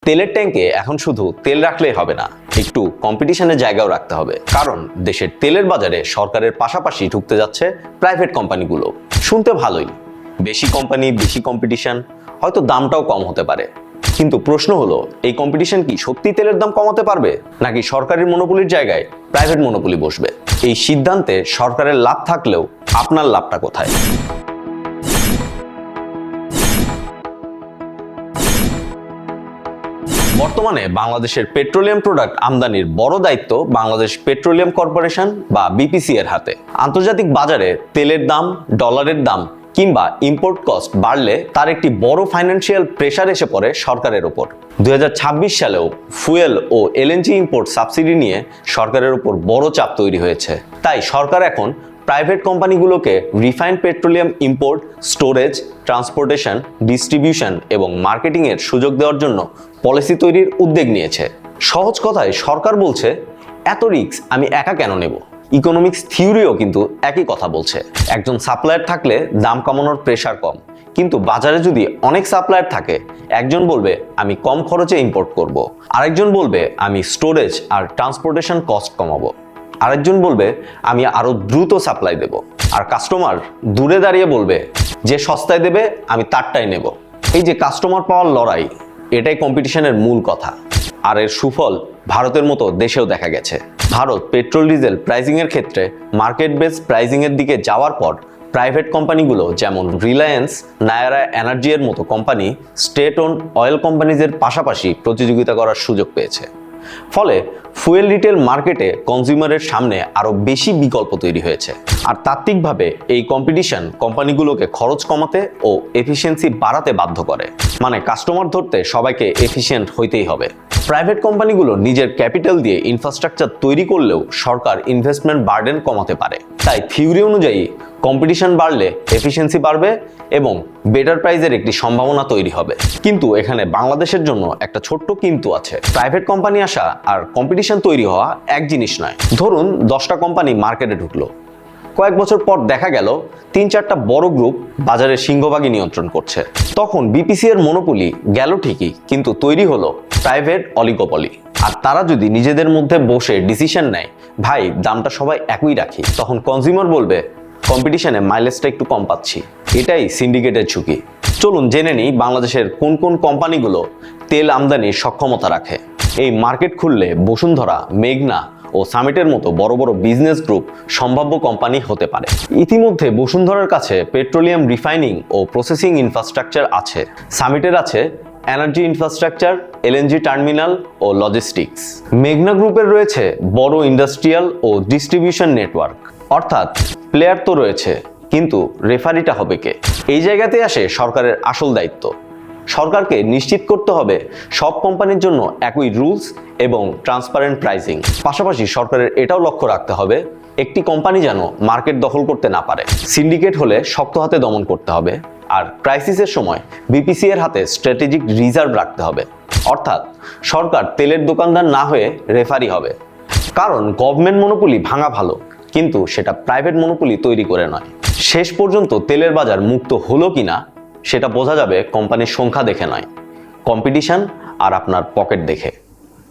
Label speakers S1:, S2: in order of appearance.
S1: তেলের ট্যাঙ্কে এখন শুধু তেল রাখলেই হবে না, একটু কম্পিটিশনের জায়গাও রাখতে হবে। কারণ দেশের তেলের বাজারে সরকারের পাশাপাশি ঢুকতে যাচ্ছে প্রাইভেট কোম্পানিগুলো। শুনতে ভালোই, বেশি কোম্পানি বেশি কম্পিটিশন, হয়তো দামটাও কম হতে পারে। কিন্তু প্রশ্ন হলো, এই কম্পিটিশন কি সত্যি তেলের দাম কমাতে পারবে, নাকি সরকারি মনোপলির জায়গায় প্রাইভেট মনোপলি বসবে? এই সিদ্ধান্তে সরকারের লাভ থাকলেও আপনার লাভটা কোথায়? বর্তমানে বাংলাদেশের পেট্রোলিয়াম প্রোডাক্ট আমদানির বড় দায়িত্ব বাংলাদেশ পেট্রোলিয়াম কর্পোরেশন বা বিপিসি এর হাতে। আন্তর্জাতিক বাজারে তেলের দাম, ডলারের দাম কিংবা ইম্পোর্ট কস্ট বাড়লে তার একটি বড় ফাইন্যান্সিয়াল প্রেশার এসে পড়ে সরকারের উপর। 2026 সালেও ফুয়েল ও এলএনজি ইম্পোর্ট সাবসিডি নিয়ে সরকারের উপর বড় চাপ তৈরি হয়েছে। তাই সরকার এখন প্রাইভেট কোম্পানিগুলোকে refined petroleum import, storage, transportation, distribution এবং মার্কেটিং এর সুযোগ দেওয়ার জন্য পলিসি তৈরির উদ্যোগ নিয়েছে। সহজ কথায় সরকার বলছে, এত রিস্ক আমি একা কেন নেব? ইকোনমিক্স থিওরিও কিন্তু একই কথা বলছে। একজন সাপ্লায়ার থাকলে দাম কমানোর প্রেশার কম, কিন্তু বাজারে যদি অনেক সাপ্লায়ার থাকে, একজন বলবে আমি কম খরচে ইম্পোর্ট করব, আরেকজন বলবে আমি স্টোরেজ আর ট্রান্সপোর্টেশন কস্ট কমাবো, আরেকজন বলবে আমি আরো দ্রুত সাপ্লাই দেব, আর কাস্টমার দূরে দাঁড়িয়ে বলবে যে সস্তায় দেবে আমি তারটাই নেব। এই যে কাস্টমার পাওয়ার লড়াই, এটাই কম্পিটিশনের মূল কথা। আর এর সুফল ভারতের মতো দেশেও দেখা গেছে। ভারত পেট্রোল ডিজেল প্রাইসিং এর ক্ষেত্রে মার্কেট বেস প্রাইসিং এর দিকে যাওয়ার পর প্রাইভেট কোম্পানিগুলো যেমন রিলায়েন্স, নায়ারা এনার্জি এর মতো কোম্পানি স্টেট ওন অয়েল কোম্পানিজের পাশাপাশি প্রতিযোগিতা করার সুযোগ পেয়েছে। ফলে ফুয়েল রিটেল মার্কেটে কনজিউমারের সামনে আরো বেশি বিকল্প তৈরি হয়েছে। আর তাত্ত্বিকভাবে এই কম্পিটিশন কোম্পানিগুলোকে খরচ কমাতে ও এফিসিয়েন্সি বাড়াতে বাধ্য করে। মানে কাস্টমার ধরতে সবাইকে এফিশিয়েন্ট হইতেই হবে। প্রাইভেট কোম্পানিগুলো নিজের ক্যাপিটাল দিয়ে ইনফ্রাস্ট্রাকচার তৈরি করলেও সরকার ইনভেস্টমেন্ট বার্ডেন কমাতে পারে। তাই থিওরি অনুযায়ী কম্পিটিশন বাড়লে এফিসিয়েন্সি বাড়বে এবং বেটার প্রাইজের একটি সম্ভাবনা তৈরি হবে। কিন্তু এখানে বাংলাদেশের জন্য একটা ছোট্ট কিন্তু আছে। প্রাইভেট কোম্পানি আসা আর কম্পিটিশন তৈরি হওয়া এক জিনিস নয়। ধরুন 10টা কোম্পানি মার্কেটে ঢুকলো, কয়েক বছর পর দেখা গেল 3-4টা বড় গ্রুপ বাজারের সিংহভাগই নিয়ন্ত্রণ করছে। তখন বিপিসি এর মনোপলি গেল ঠিকই, কিন্তু তৈরি হলো প্রাইভেট অলিগোপলি। আর তারা যদি নিজেদের মধ্যে বসে ডিসিশন নেয়, ভাই দামটা সবাই একই রাখি, তখন কনজিউমার বলবে কম্পিটিশনে মাইলেজটা একটু কম পাচ্ছি। এটাই সিন্ডিকেটের ঝুঁকি। চলুন জেনে নিই বাংলাদেশের কোন কোন কোম্পানিগুলো তেল আমদানির সক্ষমতা রাখে। এই মার্কেট খুললে বসুন্ধরা, মেঘনা ও সামিটের মতো বড় বড় বিজনেস গ্রুপ সম্ভাব্য কোম্পানি হতে পারে। ইতিমধ্যে বসুন্ধরার কাছে পেট্রোলিয়াম রিফাইনিং ও প্রসেসিং ইনফ্রাস্ট্রাকচার আছে। সামিটের আছে এনার্জি ইনফ্রাস্ট্রাকচার, এলএনজি টার্মিনাল ও লজিস্টিক্স। মেঘনা গ্রুপের রয়েছে বড় ইন্ডাস্ট্রিয়াল ও ডিস্ট্রিবিউশন নেটওয়ার্ক। অর্থাৎ প্লেয়ার তো রয়েছে, কিন্তু রেফারিটা হবে কে? এই জায়গাতে আসে সরকারের আসল দায়িত্ব। সরকারকে নিশ্চিত করতে হবে সব কোম্পানির জন্য একই রুলস এবং ট্রান্সপারেন্ট প্রাইসিং। পাশাপাশি সরকারের এটাও লক্ষ্য রাখতে হবে একটি কোম্পানি যেন মার্কেট দখল করতে না পারে। সিন্ডিকেট হলে শক্ত হাতে দমন করতে হবে, আর ক্রাইসিসের সময় বিপিসি এর হাতে স্ট্র্যাটেজিক রিজার্ভ রাখতে হবে। অর্থাৎ সরকার তেলের দোকানদার না হয়ে রেফারি হবে। কারণ গভর্নমেন্ট মনোপলি ভাঙা ভালো, কিন্তু সেটা প্রাইভেট মনোপলি তৈরি করে নয়। শেষ পর্যন্ত তেলের বাজার মুক্ত হলো কিনা সেটা বোঝা যাবে কোম্পানির সংখ্যা দেখে নয়, কম্পিটিশন আর আপনার পকেট দেখে।